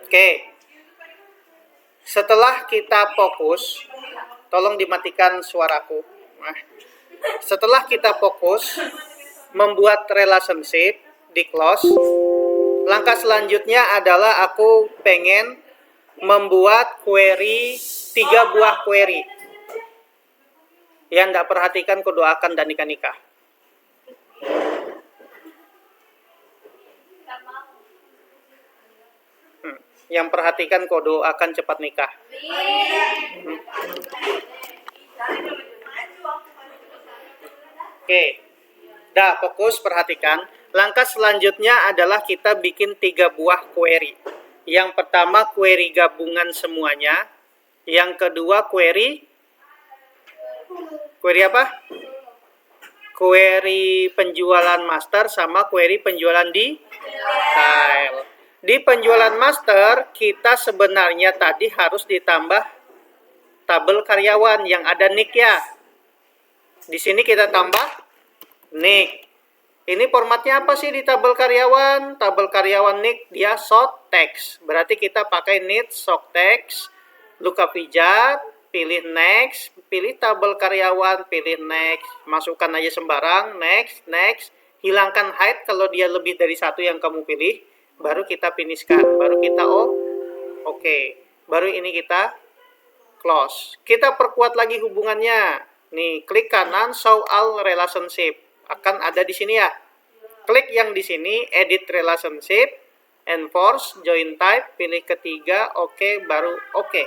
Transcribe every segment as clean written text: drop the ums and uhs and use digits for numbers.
Oke. Setelah kita fokus, tolong dimatikan suaraku. Nah, setelah kita fokus membuat relationship di close, langkah selanjutnya adalah aku pengen membuat query, 3 buah query. Yang tidak perhatikan kudoakan dan nikah-nikah. Yang perhatikan kodo akan cepat nikah. Oke, dah fokus perhatikan. Langkah selanjutnya adalah kita bikin 3 buah query. Yang pertama query gabungan semuanya. Yang kedua query apa? Query penjualan master sama query penjualan detail. Di penjualan master, kita sebenarnya tadi harus ditambah tabel karyawan yang ada nick ya. Di sini kita tambah nick. Ini formatnya apa sih di tabel karyawan? Tabel karyawan nick dia short text. Berarti kita pakai need short text, lookup pijat, pilih next, pilih tabel karyawan, pilih next. Masukkan aja sembarang, next, next. Hilangkan hide kalau dia lebih dari 1 yang kamu pilih. Baru kita finishkan, baru kita oke. Baru ini kita close. Kita perkuat lagi hubungannya. Nih, klik kanan show all relationship. Akan ada di sini ya. Klik yang di sini edit relationship, enforce join type, pilih ketiga, oke, baru oke.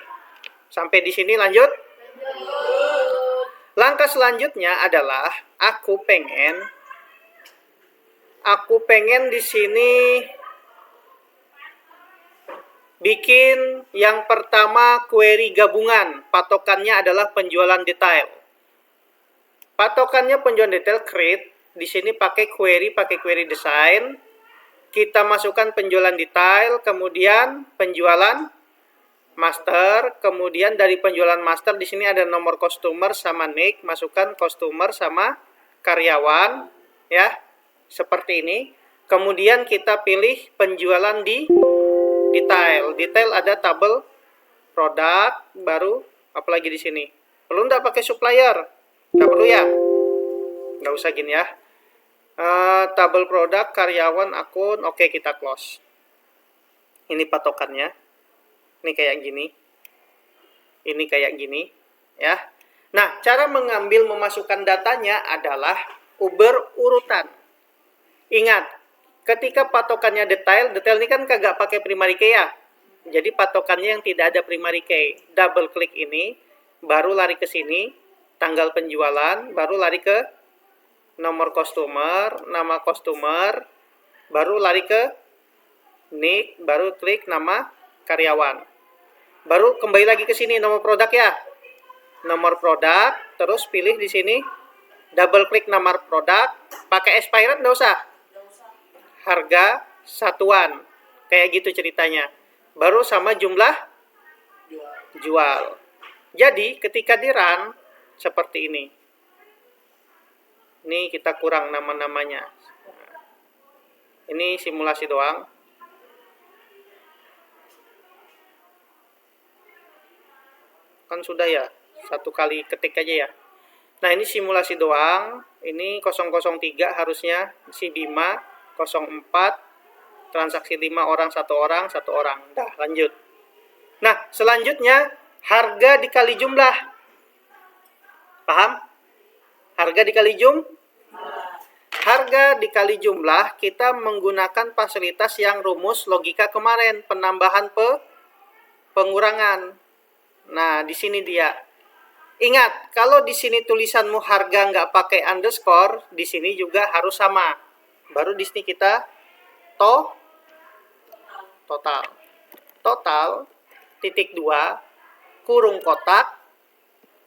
Sampai di sini lanjut. Langkah selanjutnya adalah aku pengen di sini bikin yang pertama query gabungan. Patokannya adalah penjualan detail. Patokannya penjualan detail create. Di sini pakai query design. Kita masukkan penjualan detail, kemudian penjualan master, kemudian dari penjualan master di sini ada nomor customer sama nick, masukkan customer sama karyawan ya. Seperti ini. Kemudian kita pilih penjualan di detail. Detail ada tabel produk, baru apalagi di sini. Perlu nggak pakai supplier? Nggak perlu ya? Nggak usah gini ya. Tabel produk, karyawan, akun, oke kita close. Ini patokannya. Ini kayak gini. Ini kayak gini ya. Nah, cara mengambil memasukkan datanya adalah berurutan. Ingat, ketika patokannya detail ini kan kagak pakai primary key ya. Jadi patokannya yang tidak ada primary key. Double klik ini, baru lari ke sini, tanggal penjualan, baru lari ke nomor customer, nama customer, baru lari ke nick, baru klik nama karyawan. Baru kembali lagi ke sini nomor produk ya. Nomor produk, terus pilih di sini, double klik nama produk, pakai expired nggak usah. Harga satuan, kayak gitu ceritanya. Baru sama jumlah jual. Jadi ketika di run seperti ini. Ini kita kurang nama-namanya. Ini simulasi doang. Kan sudah ya, 1 kali ketik aja ya. Nah ini simulasi doang. Ini 003 harusnya si Bima, 04 transaksi 5 orang, 1 orang, 1 orang. Dah lanjut. Nah selanjutnya harga dikali jumlah. Paham? Harga dikali harga dikali jumlah, kita menggunakan fasilitas yang rumus logika kemarin, penambahan pengurangan. Nah, di sini dia. Ingat, kalau di sini tulisanmu harga nggak pakai underscore, di sini juga harus sama. Baru di sini kita total. Total titik 2 kurung kotak.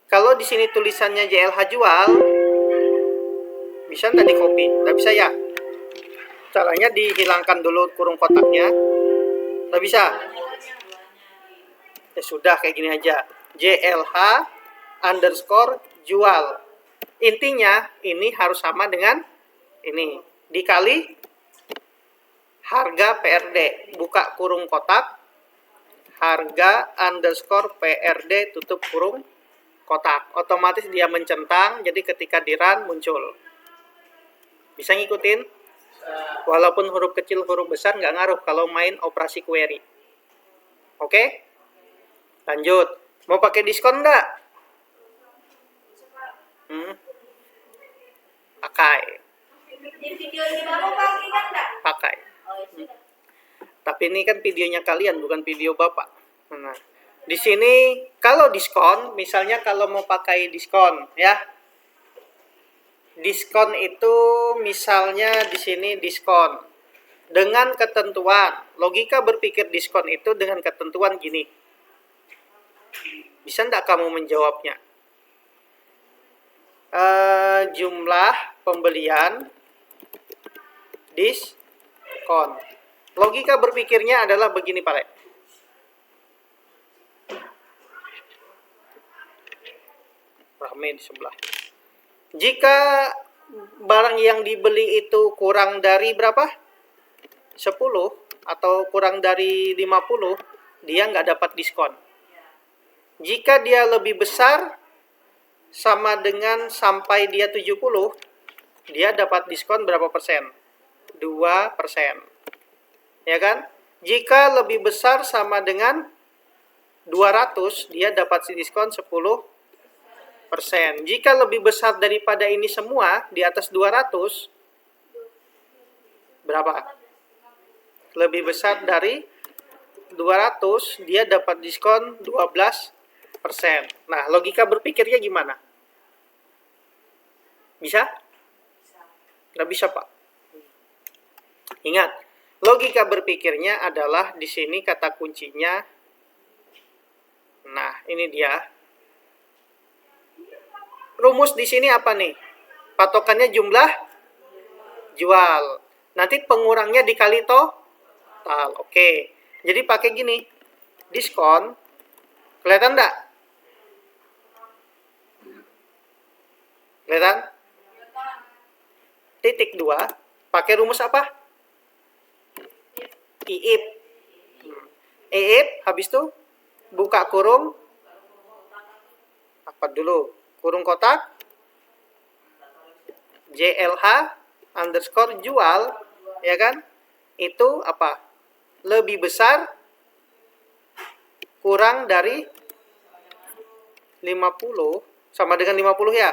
Kalau di sini tulisannya JLH jual, bisa nggak di copy? Nggak bisa ya. Caranya dihilangkan dulu kurung kotaknya. Nggak bisa. Ya sudah kayak gini aja. JLH underscore jual. Intinya ini harus sama dengan ini. Dikali harga PRD. Buka kurung kotak. harga underscore PRD tutup kurung kotak. Otomatis dia mencentang, jadi ketika di run muncul. Bisa ngikutin? Walaupun huruf kecil, huruf besar nggak ngaruh kalau main operasi query. Oke? Lanjut. Mau pakai diskon nggak? Pakai. Di video ini baru pakai kan nggak? Pakai. Tapi ini kan videonya kalian, bukan video Bapak. Nah, di sini kalau diskon, misalnya kalau mau pakai diskon, ya. Diskon itu misalnya di sini diskon dengan ketentuan. Logika berpikir diskon itu dengan ketentuan gini. Bisa enggak kamu menjawabnya? Jumlah pembelian diskon. Logika berpikirnya adalah begini, Pak Le. Rame di sebelah. Jika barang yang dibeli itu kurang dari berapa? 10 atau kurang dari 50, dia nggak dapat diskon. Jika dia lebih besar, sama dengan sampai dia 70, dia dapat diskon berapa persen? 2%. Ya kan? Jika lebih besar sama dengan 200, dia dapat diskon 10%. Jika lebih besar daripada ini semua, di atas 200, berapa? Lebih besar dari 200, dia dapat diskon 12%. Nah, logika berpikirnya gimana? Bisa? Nggak bisa, Pak. Ingat, logika berpikirnya adalah di sini kata kuncinya. Nah, ini dia. Rumus di sini apa nih? Patokannya jumlah jual. Nanti pengurangnya dikali total. Oke. Jadi pakai gini. Diskon. Kelihatan enggak? Kelihatan? Titik 2. Pakai rumus apa? IIP. IIP, habis itu buka kurung. Apa dulu? Kurung kotak. JLH underscore jual. Ya kan? Itu apa? Lebih besar kurang dari 50 sama dengan 50 ya.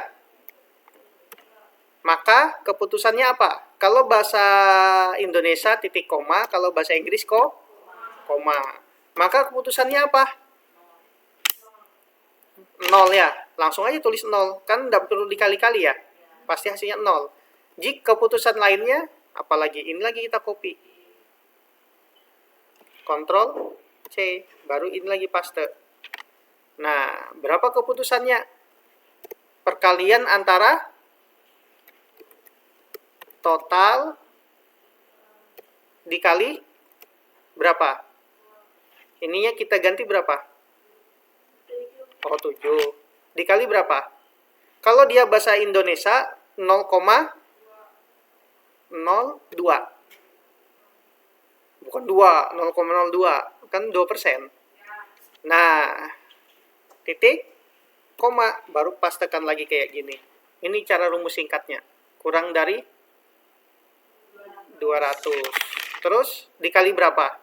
Maka keputusannya apa? Kalau bahasa Indonesia titik koma, kalau bahasa Inggris koma. Maka keputusannya apa? 0 ya. Langsung aja tulis 0. Kan tidak perlu dikali-kali ya. Pasti hasilnya 0. Jika keputusan lainnya, apalagi ini lagi kita copy. Ctrl C, baru ini lagi paste. Nah, berapa keputusannya? Perkalian antara total dikali berapa? Ininya kita ganti berapa? Oh, 7. Dikali berapa? Kalau dia bahasa Indonesia 0,02. Bukan 2, 0,02. Kan 2%. Nah, titik, koma, baru pastekan lagi kayak gini. Ini cara rumus singkatnya. Kurang dari 200. Terus dikali berapa?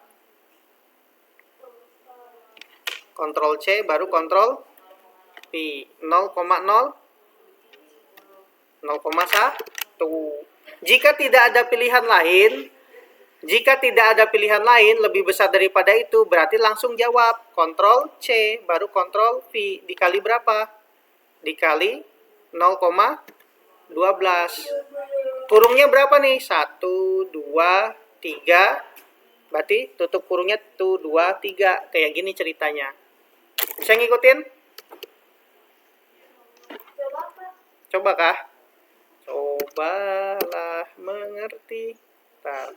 Ctrl C baru Ctrl V. 0,0 0,1. Jika tidak ada pilihan lain, lebih besar daripada itu, berarti langsung jawab Ctrl C baru Ctrl V. Dikali berapa? Dikali 0,12. Kurungnya berapa nih? 1, 2, 3. Berarti tutup kurungnya 1, 2, 3. Kayak gini ceritanya. Bisa ngikutin? Coba kah? Cobalah mengerti. Bentar.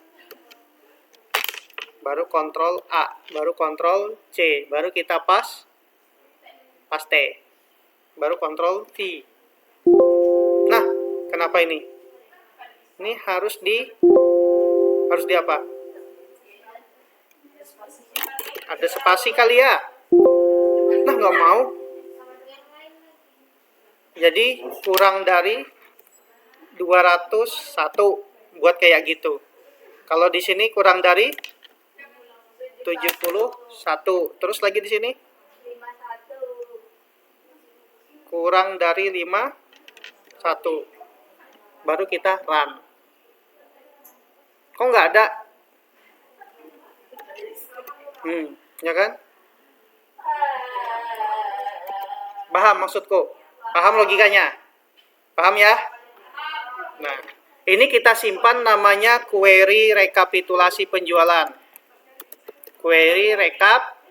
Baru Ctrl A, baru Ctrl C, baru kita paste. Baru Ctrl V. Nah, kenapa ini? Ini harus di apa? Ada spasi kali ya? Nah, nggak mau. Jadi kurang dari 201 buat kayak gitu. Kalau di sini kurang dari 71. Terus lagi di sini 51. kurang dari 51. Baru kita run. Kok nggak ada? Ya kan? Paham maksudku? Paham logikanya? Paham ya? Nah, ini kita simpan namanya query rekapitulasi penjualan. Query rekap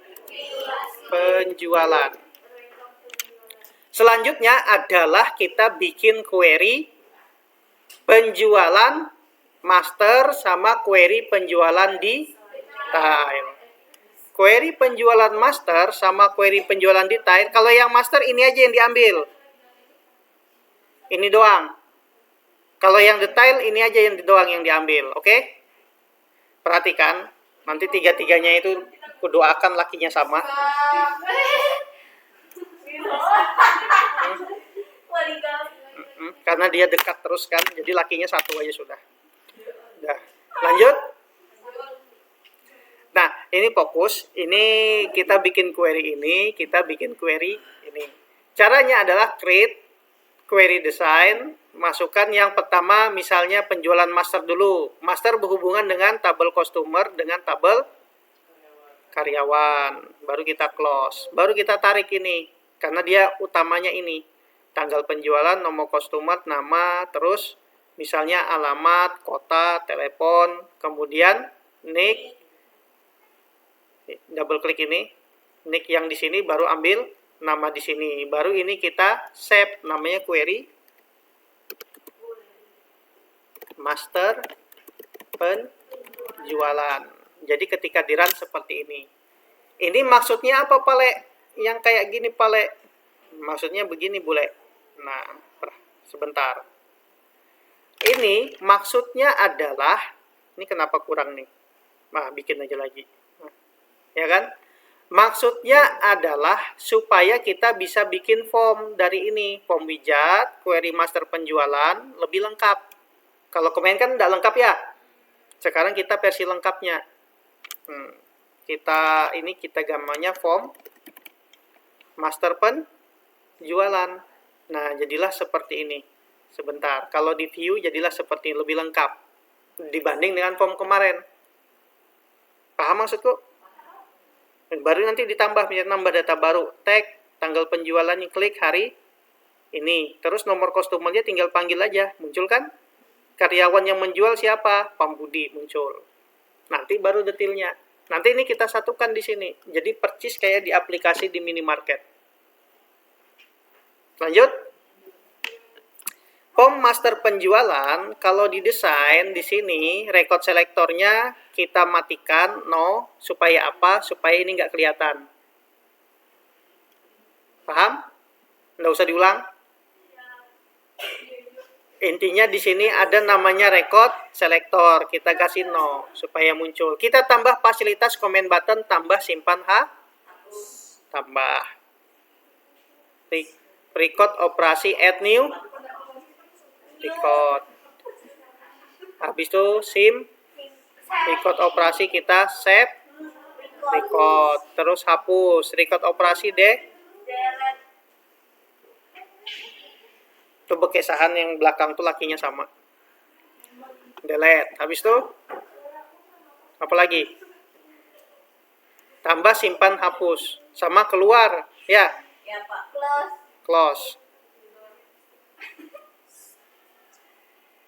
penjualan. Selanjutnya adalah kita bikin query penjualan master sama query penjualan detail. Query penjualan master sama query penjualan detail. Kalau yang master ini aja yang diambil. Ini doang. Kalau yang detail ini aja yang doang yang diambil. Oke? Perhatikan. Nanti tiga-tiganya itu kudoakan lakinya sama. Karena dia dekat terus kan. Jadi lakinya satu aja sudah. Udah. Lanjut. Nah, ini fokus. Ini kita bikin query ini. Kita bikin query ini. Caranya adalah create query design. Masukkan yang pertama misalnya penjualan master dulu. Master berhubungan dengan tabel customer dengan tabel karyawan. Baru kita close. Baru kita tarik ini. Karena dia utamanya ini. Tanggal penjualan, nomor customer, nama, terus misalnya alamat, kota, telepon, kemudian nick. Double klik ini. Nick yang di sini baru ambil nama di sini. Baru ini kita save namanya query master penjualan. Jadi ketika di run seperti ini. Ini maksudnya apa, Pale? Yang kayak gini, Pale? Maksudnya begini, Bule. Nah, sebentar. Ini maksudnya adalah, ini kenapa kurang nih? Nah, bikin aja lagi. Nah, ya kan? Maksudnya adalah supaya kita bisa bikin form dari ini. Form widget, query master penjualan, lebih lengkap. Kalau kemarin kan tidak lengkap ya. Sekarang kita versi lengkapnya. Kita gambarnya form master penjualan. Nah, jadilah seperti ini. Sebentar. Kalau di view jadilah seperti ini, lebih lengkap dibanding dengan form kemarin. Paham maksudku? Baru nanti ditambah, misalnya nambah data baru, tag, tanggal penjualannya, klik hari ini. Terus nomor customer-nya tinggal panggil aja, muncul kan? Karyawan yang menjual siapa? Pak Budi muncul. Nanti baru detailnya. Nanti ini kita satukan di sini. Jadi percis kayak di aplikasi di minimarket. Lanjut. Form master penjualan, kalau didesain di sini, record selektornya kita matikan, no. Supaya apa? Supaya ini nggak kelihatan. Paham? Nggak usah diulang. Intinya di sini ada namanya record selector. Kita kasih no supaya muncul. Kita tambah fasilitas comment button, tambah simpan tambah. Record operasi add new record. Habis itu record operasi kita save record. Terus hapus record operasi deh. Coba kesahan yang belakang tuh lakinya sama. Delete. Habis itu apa lagi? Tambah simpan hapus sama keluar ya. Ya, Pak. Close.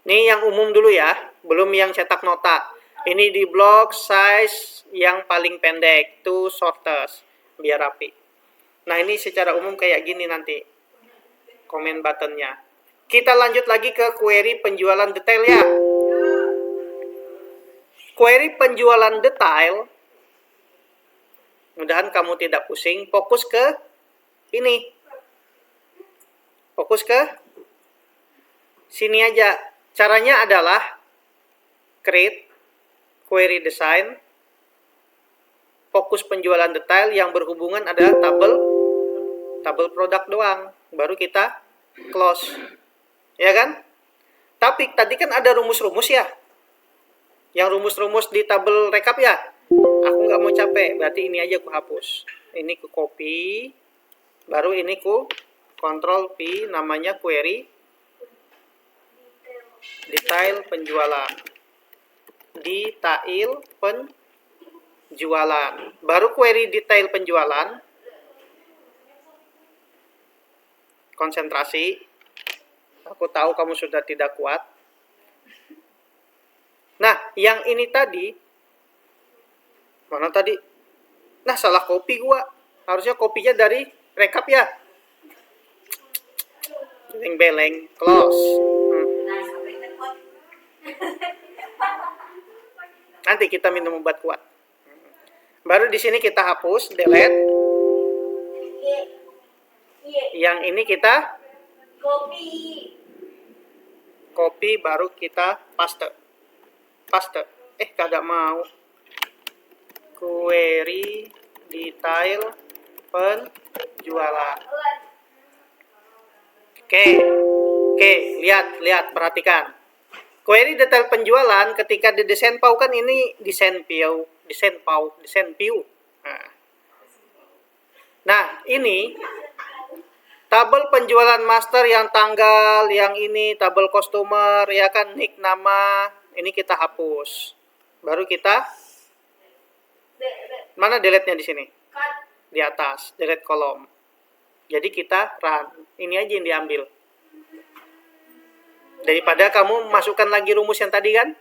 Ini yang umum dulu ya, belum yang cetak nota. Ini di block size yang paling pendek, to shortest, biar rapi. Nah, ini secara umum kayak gini nanti. Comment buttonnya. Kita lanjut lagi ke query penjualan detail ya. Query penjualan detail. Mudahan kamu tidak pusing. Fokus ke ini. Fokus ke sini aja. Caranya adalah create query design. fokus penjualan detail, yang berhubungan adalah tabel produk doang. Baru kita close. Ya kan? Tapi tadi kan ada rumus-rumus ya. Yang rumus-rumus di tabel rekap ya. Aku nggak mau capek, berarti ini aja aku hapus. Ini ku copy, baru ini ku Ctrl P, namanya query detail penjualan. Detail penjualan. Baru query detail penjualan. Konsentrasi. Aku tahu kamu sudah tidak kuat. Nah, yang ini tadi, mana tadi? Nah, salah copy gua. Harusnya kopinya dari rekap ya. Beleng-beleng, close. Nanti kita minum obat kuat. Baru di sini kita hapus, delete. Yang ini kita copy, baru kita paste. Kagak mau. Query detail penjualan. Oke, lihat, perhatikan. Query detail penjualan ketika di desain PAU kan ini desain view. Nah, ini tabel penjualan master yang tanggal, yang ini tabel customer, ya kan, nick, nama, ini kita hapus. Baru kita mana delete-nya di sini? Di atas, delete kolom. Jadi kita run. Ini aja yang diambil. Daripada kamu masukkan lagi rumus yang tadi kan?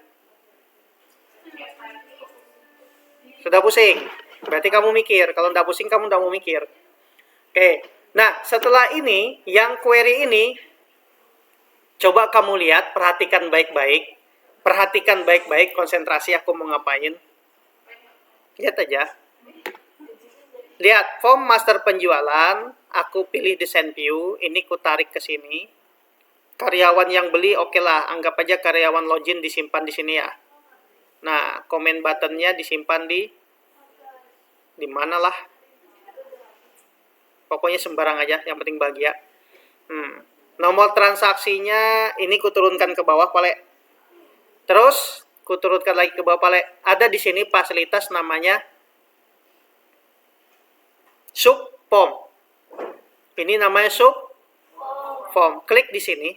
Sudah pusing. Berarti kamu mikir. Kalau tidak pusing, kamu tidak mau mikir. Oke. Nah, setelah ini, yang query ini, coba kamu lihat, perhatikan baik-baik. Perhatikan baik-baik, konsentrasi aku mau ngapain. Lihat aja. Lihat, form master penjualan, aku pilih desain view, ini ku tarik ke sini. Karyawan yang beli, oke lah, anggap aja karyawan login disimpan di sini ya. Nah, comment buttonnya disimpan di mana lah. Pokoknya sembarang aja, yang penting bahagia. Nomor transaksinya, ini ku turunkan ke bawah, Pale. Terus, ku turunkan lagi ke bawah, Pale. Ada di sini fasilitas namanya sub form. Ini namanya sub form. Klik di sini.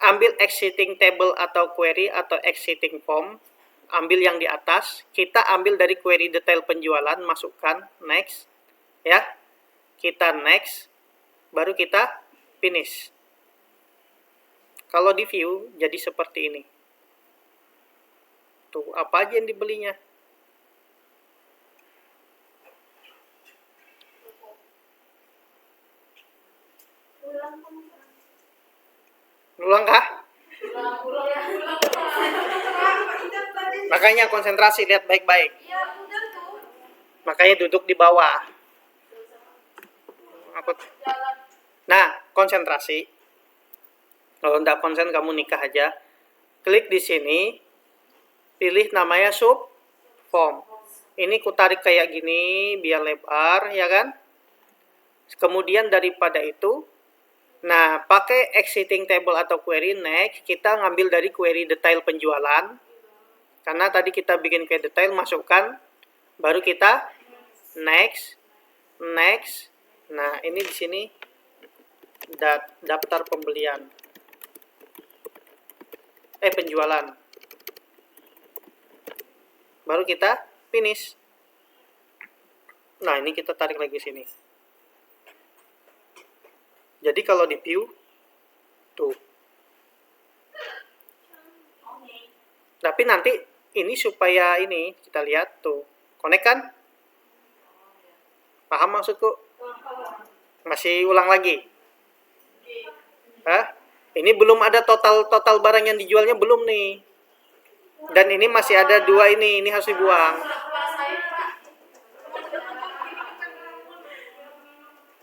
Ambil exiting table atau query atau exiting form. Ambil yang di atas. Kita ambil dari query detail penjualan, masukkan next. Ya. Kita next. Baru kita finish. Kalau di view jadi seperti ini. Tuh, apa aja yang dibelinya? Ulang kah? Makanya konsentrasi, lihat baik-baik. Makanya duduk di bawah. Nah, konsentrasi. Kalau tidak konsen, kamu nikah aja. Klik di sini. Pilih namanya sub form. Ini ku tarik kayak gini, biar lebar, ya kan? Kemudian daripada itu, nah, pakai exiting table atau query next, kita ngambil dari query detail penjualan. Karena tadi kita bikin query detail, masukkan, baru kita next. Nah, ini di sini daftar pembelian. Penjualan. Baru kita finish. Nah, ini kita tarik lagi sini. Jadi kalau di view, tuh. Tapi nanti ini supaya ini, kita lihat tuh. Connect kan? Paham maksudku? Masih ulang lagi? Hah? Ini belum ada total barang yang dijualnya, belum nih. Dan ini masih ada 2 ini harus dibuang.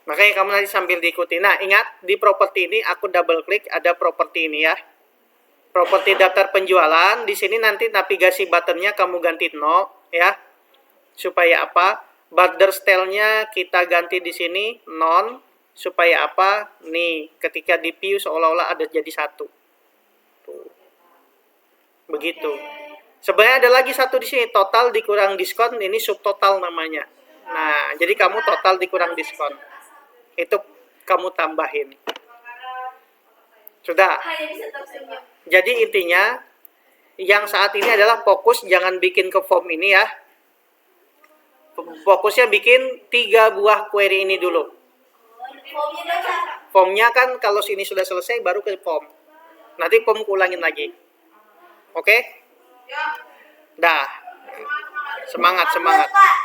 Makanya kamu nanti sambil diikuti. Nah, ingat, di properti ini aku double klik, ada properti ini ya. Properti daftar penjualan, di sini nanti navigasi buttonnya kamu ganti no. ya. Supaya apa? Border style-nya kita ganti di sini non, supaya apa? Nih, ketika di view seolah-olah ada jadi satu. Tuh. Begitu. Sebenarnya ada lagi satu di sini, total dikurang diskon, ini subtotal namanya. Nah, jadi kamu total dikurang diskon. Itu kamu tambahin. Sudah. Hanya bisa tersenyum. Jadi intinya yang saat ini adalah fokus jangan bikin ke form ini ya. Fokusnya bikin 3 buah query ini dulu. Formnya baca. Formnya kan kalau sini sudah selesai baru ke form. Nanti form ulangin lagi. Oke? Dah. Semangat, semangat. Pak.